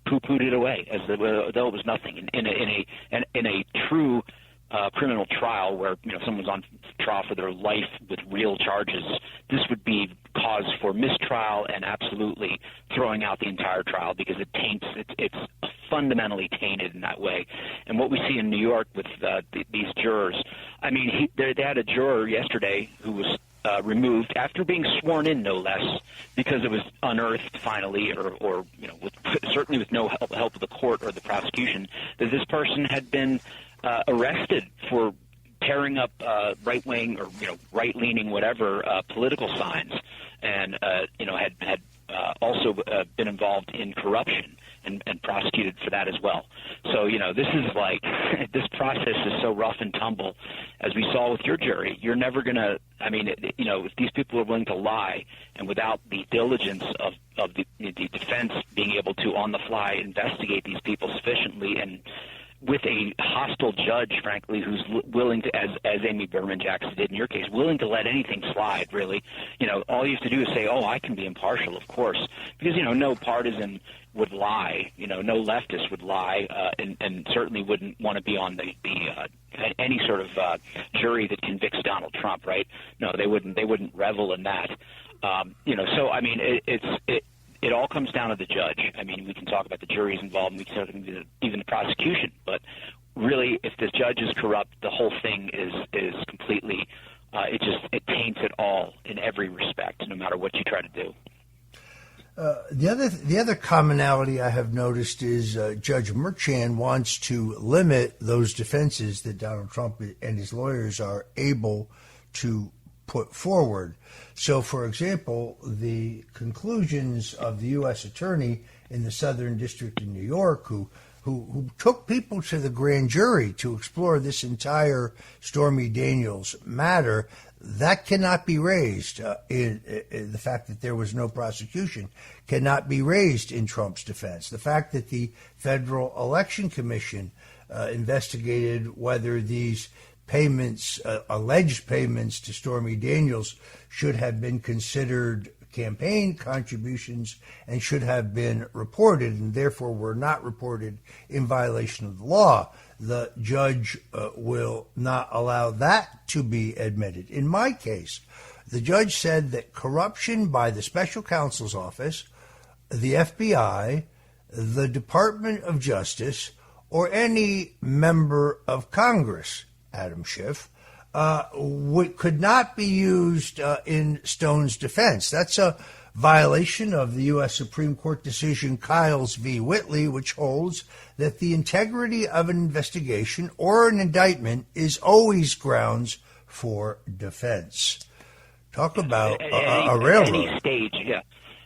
[SPEAKER 17] poo-pooed it away as though it was nothing. In a true criminal trial where someone's on trial for their life with real charges, this would be cause for mistrial and absolutely throwing out the entire trial, because it's fundamentally tainted in that way. And what we see in New York with these jurors, I mean, they had a juror yesterday who was removed after being sworn in, no less, because it was unearthed finally, or certainly with no help of the court or the prosecution, that this person had been arrested for tearing up right-wing or right-leaning whatever political signs, and had also been involved in corruption and prosecuted for that as well. So this is like this process is so rough and tumble, as we saw with your jury. You're never gonna. I mean, if these people are willing to lie, and without the diligence of the defense being able to on the fly investigate these people sufficiently, and with a hostile judge, frankly, who's willing to, as Amy Berman Jackson did in your case, willing to let anything slide, really. All you have to do is say, oh, I can be impartial, of course. Because, no partisan would lie. No leftist would lie, and certainly wouldn't want to be on the any sort of jury that convicts Donald Trump, right? No, they wouldn't revel in that. So I mean, it all comes down to the judge. I mean, we can talk about the juries involved, and we can talk about even the prosecution, but really, if the judge is corrupt, the whole thing is completely. It taints it all in every respect, no matter what you try to do.
[SPEAKER 6] The other commonality I have noticed is Judge Merchan wants to limit those defenses that Donald Trump and his lawyers are able to put forward. So, for example, the conclusions of the U.S. attorney in the Southern District in New York, who took people to the grand jury to explore this entire Stormy Daniels matter, that cannot be raised. The fact that there was no prosecution cannot be raised in Trump's defense. The fact that the Federal Election Commission investigated whether these payments, alleged payments to Stormy Daniels, should have been considered campaign contributions and should have been reported, and therefore were not reported in violation of the law. The judge will not allow that to be admitted. In my case, the judge said that corruption by the special counsel's office, the FBI, the Department of Justice, or any member of Congress, Adam Schiff, could not be used in Stone's defense. That's a violation of the U.S. Supreme Court decision Kiles v. Whitley, which holds that the integrity of an investigation or an indictment is always grounds for defense. Talk about a railroad.
[SPEAKER 17] At any stage, yeah.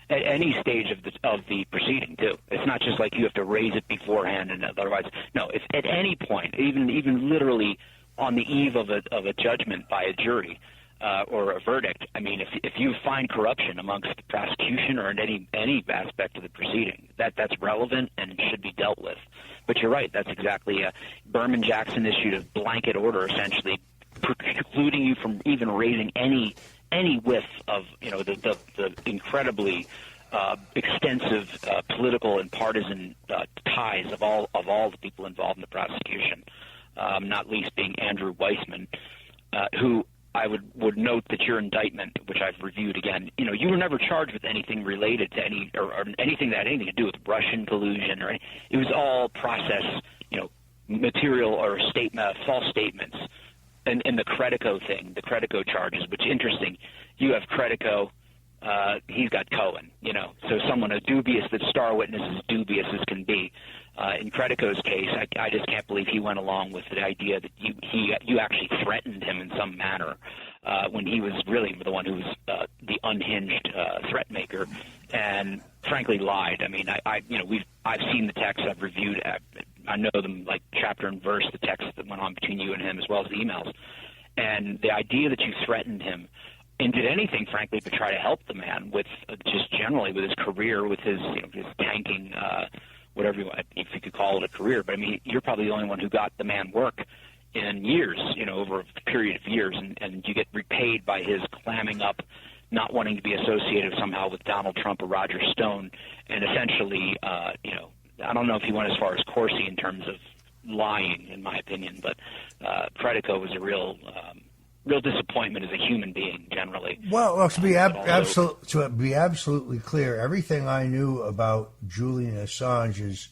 [SPEAKER 17] At any stage of the proceeding, too. It's not just like you have to raise it beforehand and otherwise. No, it's at any point, even literally on the eve of a judgment by a jury or a verdict. I mean, if you find corruption amongst the prosecution or in any aspect of the proceeding, that's relevant and should be dealt with. But you're right, that's exactly Berman Jackson issued a blanket order essentially precluding you from even raising any whiff of the incredibly extensive political and partisan ties of all the people involved in the prosecution. Not least being Andrew Weissman, who I would note that your indictment, which I've reviewed again, you were never charged with anything related to any or anything that had anything to do with Russian collusion or it was all process, material or false statements. And the Credico thing, the Credico charges, which is interesting. You have Credico, he's got Cohen, so someone as dubious, that star witness as dubious as can be. In Credico's case, I just can't believe he went along with the idea that you actually threatened him in some manner when he was really the one who was the unhinged threat maker, and frankly lied. I mean, I've seen the texts, I've reviewed, I know them like chapter and verse, the texts that went on between you and him, as well as the emails, and the idea that you threatened him and did anything, frankly, to try to help the man with just generally with his career, with his his tanking. Whatever if you could call it a career, but I mean, you're probably the only one who got the man work in years, over a period of years, and you get repaid by his clamming up, not wanting to be associated somehow with Donald Trump or Roger Stone, and essentially, I don't know if he went as far as Corsi in terms of lying, in my opinion, but Credico was a real disappointment as a human being, generally.
[SPEAKER 6] Well, to be absolutely clear, everything I knew about Julian Assange's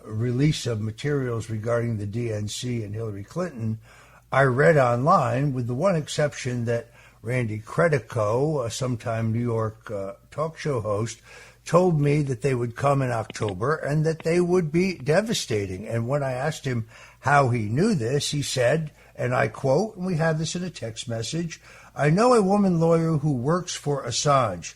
[SPEAKER 6] release of materials regarding the DNC and Hillary Clinton, I read online, with the one exception that Randy Credico, a sometime New York talk show host, told me that they would come in October and that they would be devastating. And when I asked him how he knew this, he said, and I quote, and we have this in a text message, "I know a woman lawyer who works for Assange.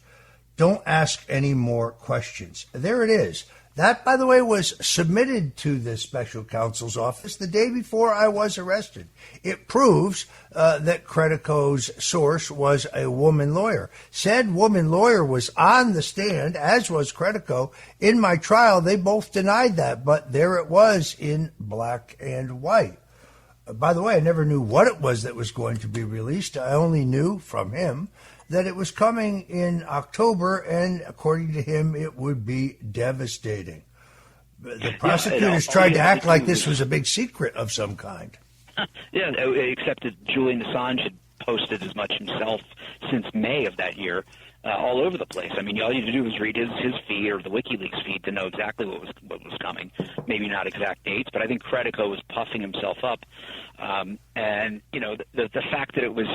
[SPEAKER 6] Don't ask any more questions." There it is. That, by the way, was submitted to the special counsel's office the day before I was arrested. It proves that Credico's source was a woman lawyer. Said woman lawyer was on the stand, as was Credico. In my trial, they both denied that, but there it was in black and white. By the way, I never knew what it was that was going to be released. I only knew from him that it was coming in October, and according to him, it would be devastating. The prosecutors tried to act like this was a big secret of some kind.
[SPEAKER 17] Yeah, except that Julian Assange had posted as much himself since May of that year, all over the place. I mean, all you had to do was read his feed or the WikiLeaks feed to know exactly what was coming. Maybe not exact dates, but I think Credico was puffing himself up. And the fact that it was,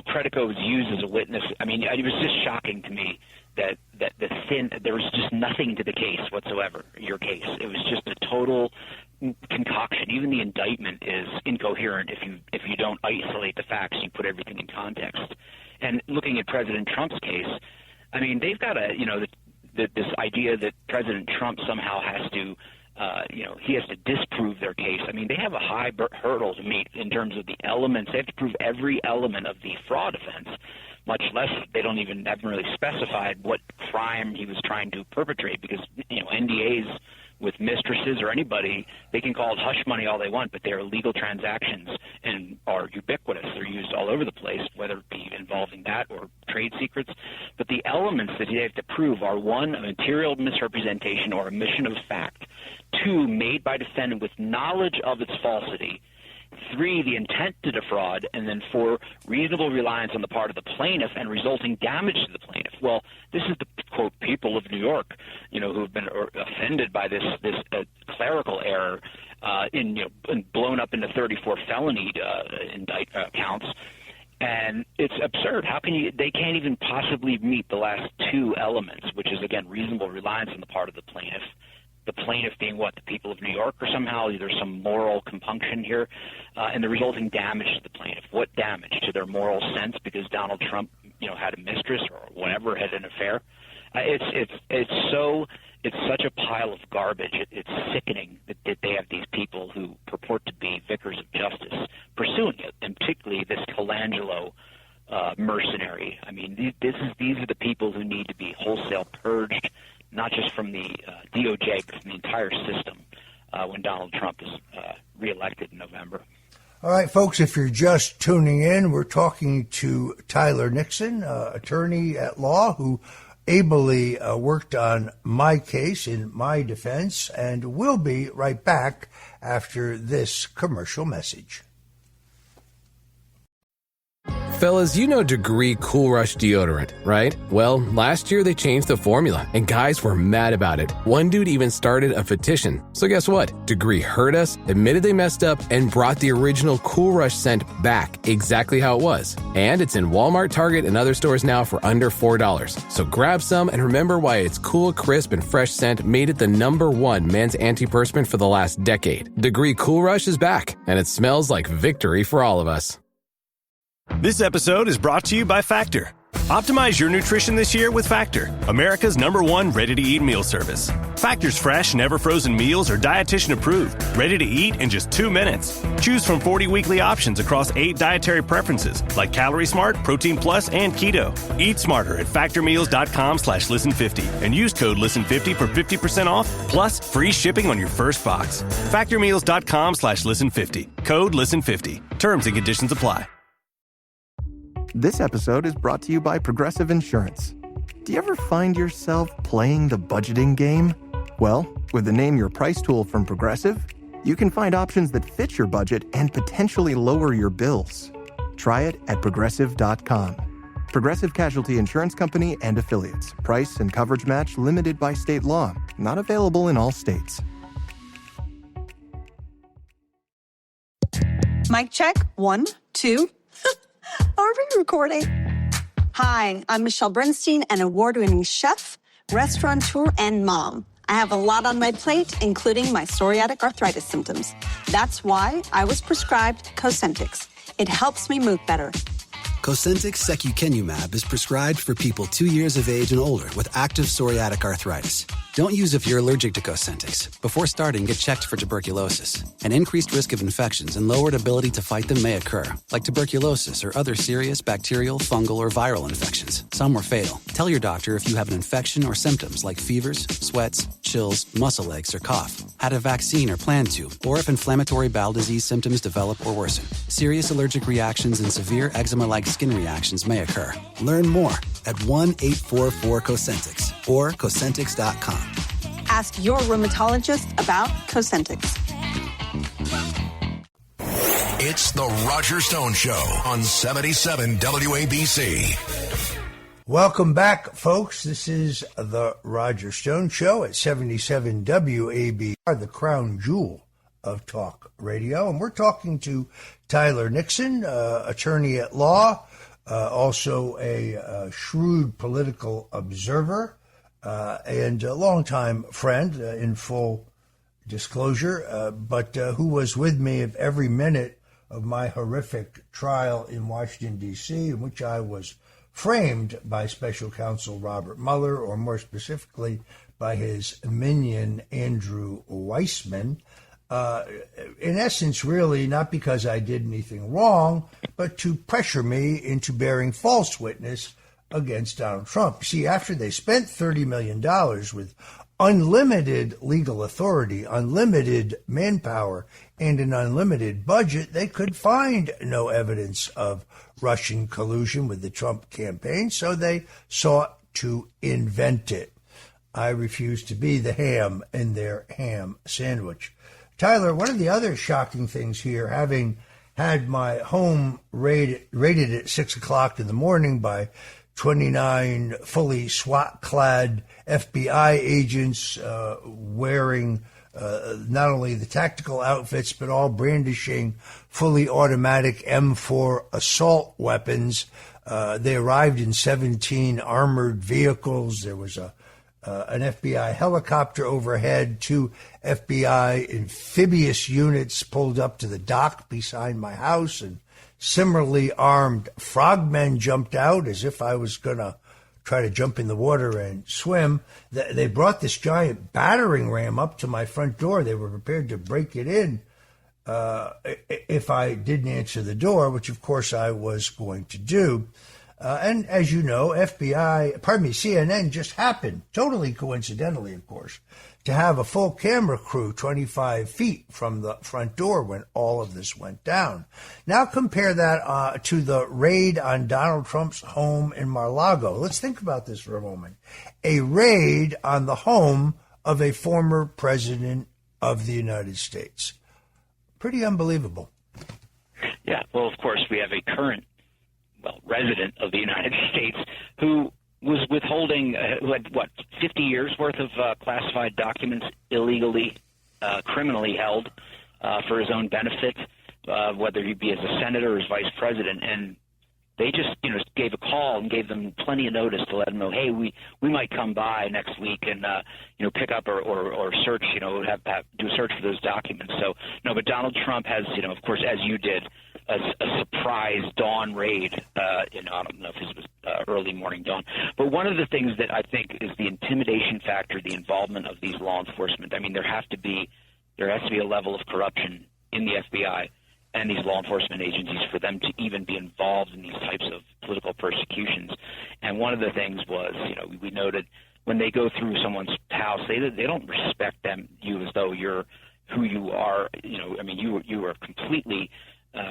[SPEAKER 17] Credico was used as a witness. I mean, it was just shocking to me that there was just nothing to the case whatsoever. Your case, it was just a total concoction. Even the indictment is incoherent if you don't isolate the facts. You put everything in context. And looking at President Trump's case, I mean, they've got this idea that President Trump somehow has to, he has to disprove their case. I mean, they have a high hurdle to meet in terms of the elements. They have to prove every element of the fraud offense, much less haven't really specified what crime he was trying to perpetrate, because, NDAs with mistresses or anybody, they can call it hush money all they want, but they're illegal transactions and are ubiquitous. They're used all over the place, whether it be involving that or trade secrets. But the elements that they have to prove are, 1, a material misrepresentation or omission of fact; 2, made by defendant with knowledge of its falsity; 3, the intent to defraud; and then 4, reasonable reliance on the part of the plaintiff and resulting damage to the plaintiff. Well, this is the, quote, people of New York, who have been offended by this clerical error and blown up into 34 felony counts. And it's absurd. How can they can't even possibly meet the last 2 elements, which is, again, reasonable reliance on the part of the plaintiff. The plaintiff being what? The people of New York, or somehow there's some moral compunction here, and the resulting damage to the plaintiff. What damage? To their moral sense because Donald Trump, had a mistress or whatever, had an affair? It's such a pile of garbage. It's sickening that they have these people who purport to be vicars of justice pursuing it, and particularly this Colangelo mercenary. I mean, these are the people who need to be wholesale purged, not just from the DOJ, but from the entire system when Donald Trump is reelected in November.
[SPEAKER 6] All right, folks, if you're just tuning in, we're talking to Tyler Nixon, attorney at law who ably worked on my case in my defense, and we'll be right back after this commercial message.
[SPEAKER 18] Fellas, you know Degree Cool Rush deodorant, right? Well, last year they changed the formula, and guys were mad about it. One dude even started a petition. So guess what? Degree heard us, admitted they messed up, and brought the original Cool Rush scent back exactly how it was. And it's in Walmart, Target, and other stores now for under $4. So grab some and remember why its cool, crisp, and fresh scent made it the #1 men's antiperspirant for the last decade. Degree Cool Rush is back, and it smells like victory for all of us.
[SPEAKER 19] This episode is brought to you by Factor. Optimize your nutrition this year with Factor, America's #1 ready-to-eat meal service. Factor's fresh, never-frozen meals are dietitian approved, ready to eat in just 2 minutes. Choose from 40 weekly options across 8 dietary preferences like Calorie Smart, Protein Plus, and Keto. Eat smarter at factormeals.com/listen50 and use code listen50 for 50% off, plus free shipping on your first box. Factormeals.com/listen50. Code listen50. Terms and conditions apply.
[SPEAKER 20] This episode is brought to you by Progressive Insurance. Do you ever find yourself playing the budgeting game? Well, with the Name Your Price tool from Progressive, you can find options that fit your budget and potentially lower your bills. Try it at Progressive.com. Progressive Casualty Insurance Company and Affiliates. Price and coverage match limited by state law. Not available in all states.
[SPEAKER 21] Mic check. 1, 2. Are we recording? Hi, I'm Michelle Bernstein, an award-winning chef, restaurateur, and mom. I have a lot on my plate, including my psoriatic arthritis symptoms. That's why I was prescribed Cosentyx. It helps me move better.
[SPEAKER 22] Cosentyx secukinumab is prescribed for people 2 years of age and older with active psoriatic arthritis. Don't use if you're allergic to Cosentyx. Before starting, get checked for tuberculosis. An increased risk of infections and lowered ability to fight them may occur, like tuberculosis or other serious bacterial, fungal, or viral infections. Some were fatal. Tell your doctor if you have an infection or symptoms like fevers, sweats, chills, muscle aches, or cough, had a vaccine or plan to, or if inflammatory bowel disease symptoms develop or worsen. Serious allergic reactions and severe eczema-like skin reactions may occur. Learn more at 1-844-COSENTYX or Cosentix.com.
[SPEAKER 21] Ask your rheumatologist about Cosentix.
[SPEAKER 2] It's the Roger Stone Show on 77 WABC.
[SPEAKER 6] Welcome back, folks. This is the Roger Stone Show at 77 WABC, the crown jewel of talk radio. And we're talking to Tyler Nixon, attorney at law, also a shrewd political observer, and a longtime friend, in full disclosure, but who was with me of every minute of my horrific trial in Washington, D.C., in which I was framed by special counsel Robert Mueller, or more specifically by his minion Andrew Weissman. In essence, really, not because I did anything wrong, but to pressure me into bearing false witness against Donald Trump. See, after they spent $30 million with unlimited legal authority, unlimited manpower, and an unlimited budget, they could find no evidence of Russian collusion with the Trump campaign, so they sought to invent it. I refuse to be the ham in their ham sandwich. Tyler, one of the other shocking things here, having had my home raided at 6 o'clock in the morning by 29 fully SWAT-clad FBI agents wearing not only the tactical outfits, but all brandishing fully automatic M4 assault weapons. They arrived in 17 armored vehicles. There was an FBI helicopter overhead. 2 FBI amphibious units pulled up to the dock beside my house, and similarly armed frogmen jumped out as if I was going to try to jump in the water and swim. They brought this giant battering ram up to my front door. They were prepared to break it in if I didn't answer the door, which of course I was going to do. And as you know, CNN just happened, totally coincidentally, of course, to have a full camera crew 25 feet from the front door when all of this went down. Now compare that to the raid on Donald Trump's home in Mar-a-Lago. Let's think about this for a moment. A raid on the home of a former president of the United States. Pretty unbelievable.
[SPEAKER 17] Yeah, well, of course, we have a current resident of the United States who was withholding, who had, 50 years worth of classified documents illegally, criminally held for his own benefit, whether he be as a senator or as vice president. And they just, gave a call and gave them plenty of notice to let them know, hey, we might come by next week and, pick up or search, do a search for those documents. So, no, but Donald Trump has, of course, as you did, a surprise dawn raid. I don't know if this was early morning dawn. But one of the things that I think is the intimidation factor, the involvement of these law enforcement. I mean, there has to be a level of corruption in the FBI and these law enforcement agencies for them to even be involved in these types of political persecutions. And one of the things was, we noted when they go through someone's house, they don't respect you as though you're who you are. You are completely.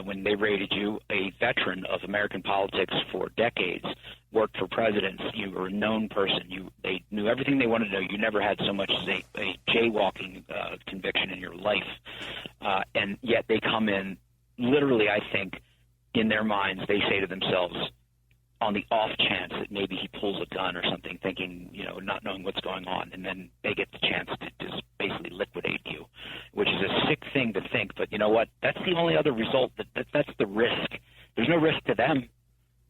[SPEAKER 17] When they raided you, a veteran of American politics for decades, worked for presidents. You were a known person. They knew everything they wanted to know. You never had so much as a jaywalking conviction in your life. And yet they come in, literally, I think, in their minds, they say to themselves, on the off chance that maybe he pulls a gun or something, thinking, not knowing what's going on, and then they get the chance to just basically liquidate you, which is a sick thing to think. But you know what? That's the only other result. That's the risk. There's no risk to them.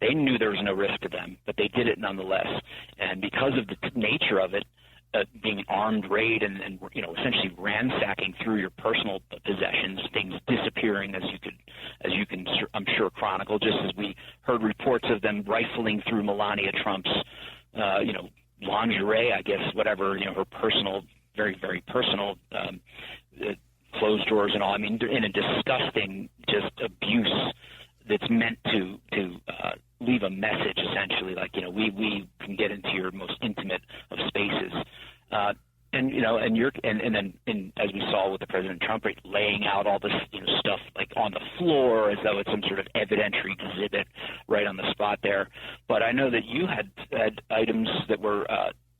[SPEAKER 17] They knew there was no risk to them, but they did it nonetheless. And because of the nature of it, being an armed raid and essentially ransacking through your personal possessions, things disappearing as you can I'm sure chronicle, just as we heard reports of them rifling through Melania Trump's lingerie, I guess, whatever, her personal, very, very personal clothes drawers and all. I mean, in a disgusting just abuse that's meant to leave a message, essentially, like, we can get into your most intimate of spaces. And and then as we saw with the President Trump, laying out all this stuff like on the floor as though it's some sort of evidentiary exhibit right on the spot there. But I know that you had items that were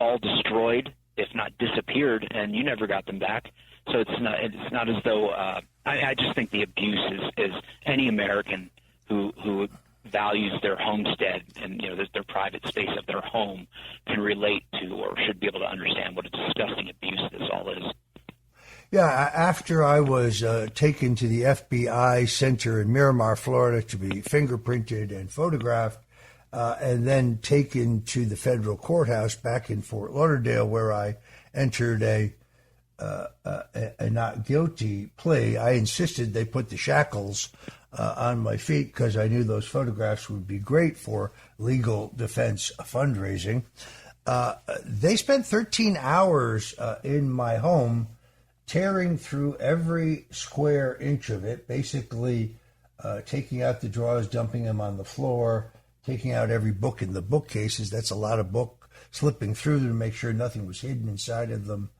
[SPEAKER 17] all destroyed, if not disappeared, and you never got them back. So it's not as though I just think the abuse is any American who values their homestead and their private space of their home can relate to or should be able to understand what a disgusting abuse this all is.
[SPEAKER 6] Yeah, after I was taken to the FBI center in Miramar, Florida, to be fingerprinted and photographed, and then taken to the federal courthouse back in Fort Lauderdale, where I entered a not guilty plea, I insisted they put the shackles on my feet because I knew those photographs would be great for legal defense fundraising. They spent 13 hours in my home tearing through every square inch of it, basically taking out the drawers, dumping them on the floor, taking out every book in the bookcases. That's a lot of book, slipping through them to make sure nothing was hidden inside of them,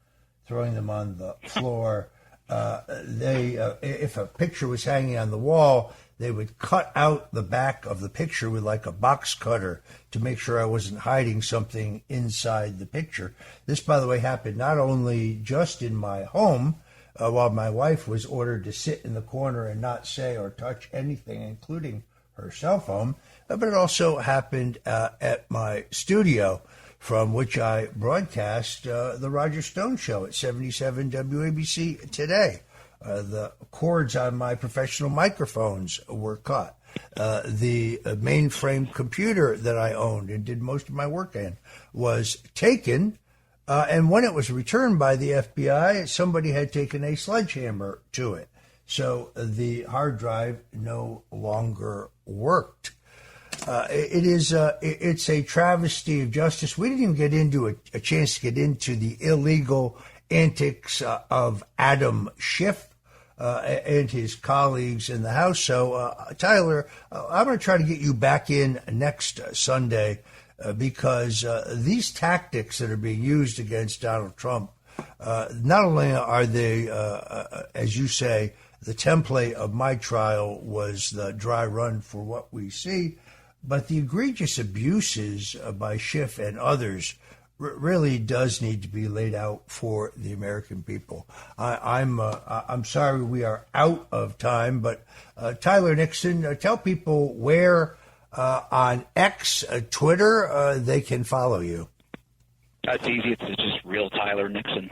[SPEAKER 6] throwing them on the floor. If a picture was hanging on the wall, they would cut out the back of the picture with like a box cutter to make sure I wasn't hiding something inside the picture. This, by the way, happened not only just in my home, while my wife was ordered to sit in the corner and not say or touch anything, including her cell phone, but it also happened at my studio, from which I broadcast the Roger Stone Show at 77 WABC today. The cords on my professional microphones were cut. The mainframe computer that I owned and did most of my work in was taken, and when it was returned by the FBI, somebody had taken a sledgehammer to it. So the hard drive no longer worked. It's a travesty of justice. We didn't even get into a chance to get into the illegal antics of Adam Schiff and his colleagues in the House. So, Tyler, I'm going to try to get you back in next Sunday because these tactics that are being used against Donald Trump, not only are they, as you say, the template of my trial was the dry run for what we see, but the egregious abuses by Schiff and others really does need to be laid out for the American people. I'm sorry we are out of time, but Tyler Nixon, tell people where on X, Twitter, they can follow you.
[SPEAKER 17] That's easy. It's just real Tyler Nixon.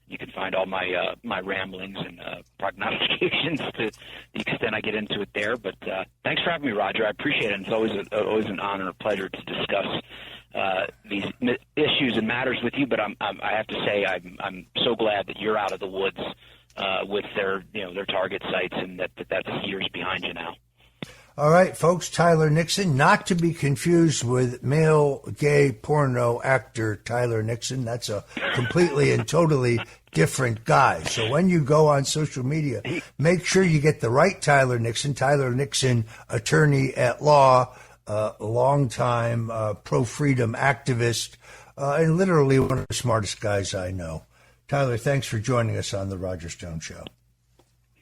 [SPEAKER 17] You can find all my my ramblings and prognostications to the extent I get into it there. But thanks for having me, Roger. I appreciate it. And it's always an honor and a pleasure to discuss these issues and matters with you. But I have to say I'm so glad that you're out of the woods with their target sites and that's years behind you now.
[SPEAKER 6] All right, folks, Tyler Nixon, not to be confused with male gay porno actor Tyler Nixon. That's a completely and totally different guy. So when you go on social media, make sure you get the right Tyler Nixon, attorney at law, longtime pro-freedom activist, and literally one of the smartest guys I know. Tyler, thanks for joining us on The Roger Stone Show.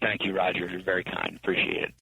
[SPEAKER 17] Thank you, Roger. You're very kind. Appreciate it.